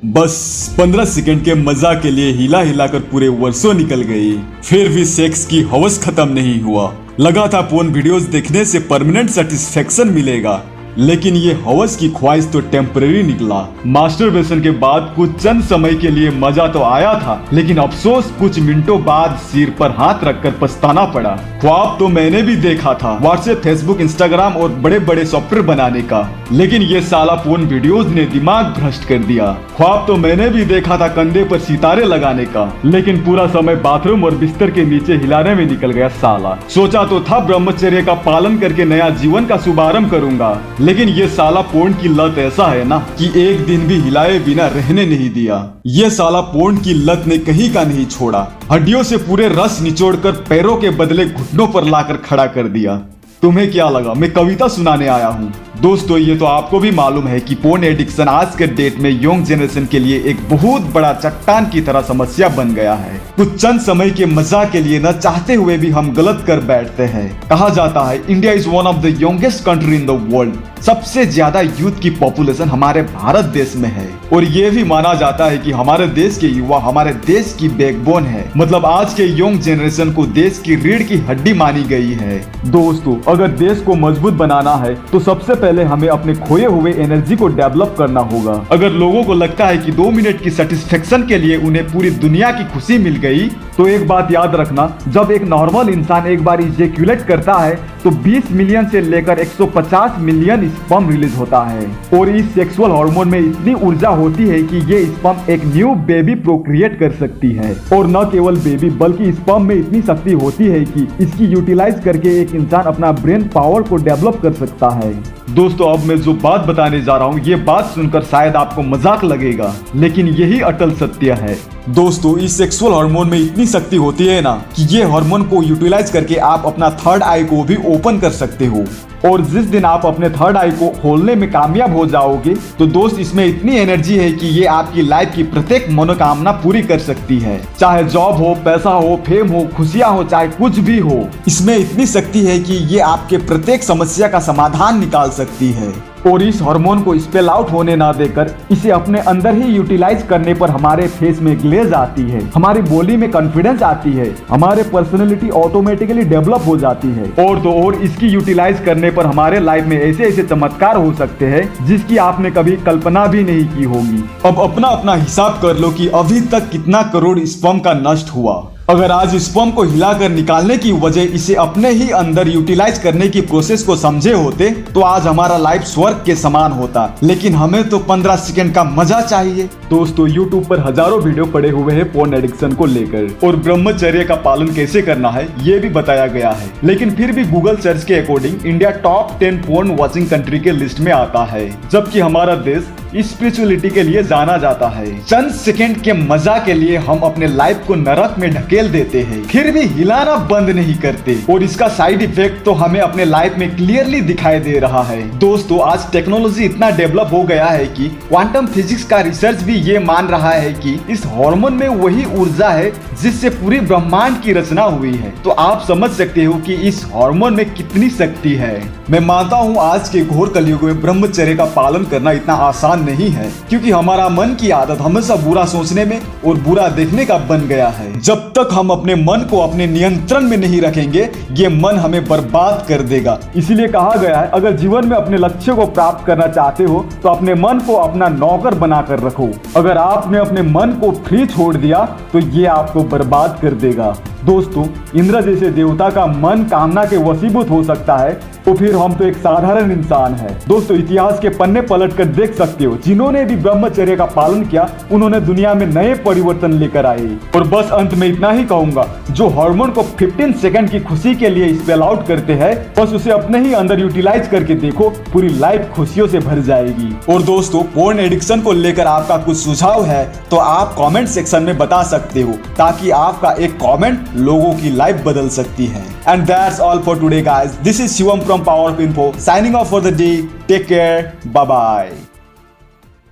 बस 15 सेकंड के मजा के लिए हिला हिलाकर पूरे वर्षों निकल गई, फिर भी सेक्स की हवस खत्म नहीं हुआ। लगा था पोर्न वीडियोस देखने से परमानेंट सेटिस्फेक्शन मिलेगा, लेकिन ये हवस की ख्वाहिश तो टेम्पररी निकला। मास्टरबेशन के बाद कुछ चंद समय के लिए मजा तो आया था, लेकिन अफसोस कुछ मिनटों बाद सिर पर हाथ रखकर पछताना पड़ा। ख्वाब तो मैंने भी देखा था व्हाट्सएप, फेसबुक, इंस्टाग्राम और बड़े बड़े सॉफ्टवेयर बनाने का, लेकिन ये साला पोर्न वीडियोस ने दिमाग भ्रष्ट कर दिया। ख्वाब तो मैंने भी देखा था कंधे पर सितारे लगाने का, लेकिन पूरा समय बाथरूम और बिस्तर के नीचे हिलाने में निकल गया साला। सोचा तो था ब्रह्मचर्य का पालन करके नया जीवन का शुभारंभ करूंगा, लेकिन ये साला पोर्न की लत ऐसा है ना कि एक दिन भी हिलाए बिना रहने नहीं दिया। ये साला पोर्न की लत ने कहीं का नहीं छोड़ा, हड्डियों से पूरे रस निचोड़कर पैरों के बदले घुटनों पर लाकर खड़ा कर दिया। तुम्हें क्या लगा मैं कविता सुनाने आया हूँ? दोस्तों, ये तो आपको भी मालूम है कि पोर्न एडिक्शन आज के डेट में यंग जनरेशन के लिए एक बहुत बड़ा चट्टान की तरह समस्या बन गया है। कुछ चंद समय के मजा के लिए न चाहते हुए भी हम गलत कर बैठते हैं। कहा जाता है India is one of the youngest country in the world. सबसे ज्यादा यूथ की पॉपुलेशन हमारे भारत देश में है, और ये भी माना जाता है कि हमारे देश के युवा हमारे देश की बैकबोन है। मतलब आज के यंग जनरेशन को देश की रीढ़ की हड्डी मानी गई है। दोस्तों, अगर देश को मजबूत बनाना है तो सबसे पहले हमें अपने खोए हुए एनर्जी को डेवलप करना होगा। अगर लोगों को लगता है कि 2 मिनट की सेटिस्फेक्शन के लिए उन्हें पूरी दुनिया की खुशी मिल गई, तो एक बात याद रखना, जब एक नॉर्मल इंसान एक बार इजैक्यूलेट करता है तो 20 मिलियन से लेकर 150 मिलियन स्पर्म रिलीज होता है, और इस सेक्सुअल हार्मोन में इतनी ऊर्जा होती है कि ये स्पर्म एक न्यू बेबी प्रोक्रिएट कर सकती है। और न केवल बेबी बल्कि स्पर्म में इतनी शक्ति होती है कि इसकी यूटिलाइज करके एक इंसान अपना ब्रेन पावर को डेवलप कर सकता है। दोस्तों, अब मैं जो बात बताने जा रहा हूँ ये बात सुनकर शायद आपको मजाक लगेगा, लेकिन यही अटल सत्य है। दोस्तों, इस सेक्सुअल हार्मोन में इतनी शक्ति होती है ना कि ये हार्मोन को यूटिलाइज करके आप अपना थर्ड आई को भी ओपन कर सकते हो, और जिस दिन आप अपने थर्ड आई को खोलने में कामयाब हो जाओगे तो दोस्त इसमें इतनी एनर्जी है कि ये आपकी लाइफ की प्रत्येक मनोकामना पूरी कर सकती है। चाहे जॉब हो, पैसा हो, फेम हो, खुशियां हो, चाहे कुछ भी हो, इसमें इतनी शक्ति है कि ये आपके प्रत्येक समस्या का समाधान निकाल सकती है। और इस हार्मोन को स्पेल आउट होने ना देकर इसे अपने अंदर ही यूटिलाइज करने पर हमारे फेस में ग्लेज आती है, हमारी बॉडी में कॉन्फिडेंस आती है, हमारे पर्सनैलिटी ऑटोमेटिकली डेवलप हो जाती है। और तो और इसकी यूटिलाइज करने पर हमारे लाइफ में ऐसे ऐसे चमत्कार हो सकते हैं जिसकी आपने कभी कल्पना भी नहीं की होगी। अब अपना अपना हिसाब कर लो कि अभी तक कितना करोड़ स्पर्म का नष्ट हुआ। अगर आज स्पर्म को हिलाकर निकालने की वजह इसे अपने ही अंदर यूटिलाइज करने की प्रोसेस को समझे होते तो आज हमारा लाइफ स्वर्ग के समान होता, लेकिन हमें तो 15 सेकंड का मजा चाहिए। दोस्तों, YouTube पर हजारों वीडियो पड़े हुए हैं पोर्न एडिक्शन को लेकर, और ब्रह्मचर्य का पालन कैसे करना है ये भी बताया गया है, लेकिन फिर भी गूगल सर्च के according India top 10 porn watching country के लिस्ट में आता है, जबकि हमारा देश स्पिरिचुअलिटी के लिए जाना जाता है। चंद सेकंड के मजा के लिए हम अपने लाइफ को नरक में ढकेल देते हैं, फिर भी हिलाना बंद नहीं करते, और इसका साइड इफेक्ट तो हमें अपने लाइफ में क्लियरली दिखाई दे रहा है। दोस्तों, आज टेक्नोलॉजी इतना डेवलप हो गया है कि क्वांटम फिजिक्स का रिसर्च भी ये मान रहा है कि इस हार्मोन में वही ऊर्जा है जिससे पूरी ब्रह्मांड की रचना हुई है। तो आप समझ सकते हो कि इस हार्मोन में कितनी शक्ति है। मैं मानता हूँ आज के घोर कलयुग में ब्रह्मचर्य का पालन करना इतना आसान नहीं है, क्योंकि हमारा मन की आदत हमेशा बुरा सोचने में और बुरा देखने का बन गया है। जब तक हम अपने मन को अपने नियंत्रण में नहीं रखेंगे ये मन हमें बर्बाद कर देगा। इसीलिए कहा गया है, अगर जीवन में अपने लक्ष्य को प्राप्त करना चाहते हो तो अपने मन को अपना नौकर बनाकर रखो। अगर आपने अपने मन को फ्री छोड़ दिया तो ये आपको बर्बाद कर देगा। दोस्तों, इंद्र जैसे देवता का मन कामना के वशीभूत हो सकता है, तो फिर हम तो एक साधारण इंसान है। दोस्तों, इतिहास के पन्ने पलट कर देख सकते हो, जिन्होंने भी ब्रह्मचर्य का पालन किया उन्होंने दुनिया में नए परिवर्तन लेकर आए। और बस अंत में इतना ही कहूंगा, जो हार्मोन को 15 सेकंड की खुशी के लिए स्पेल आउट करते हैं, बस उसे अपने ही अंदर यूटिलाइज करके देखो, पूरी लाइफ खुशियों से भर जाएगी। और दोस्तों, पोर्न एडिक्शन को लेकर आपका कुछ सुझाव है तो आप कमेंट सेक्शन में बता सकते हो, ताकि आपका एक कमेंट लोगों की लाइफ बदल सकती है। And that's all for today guys, this is Shivam from power of info, signing off for the day. Take care, bye bye.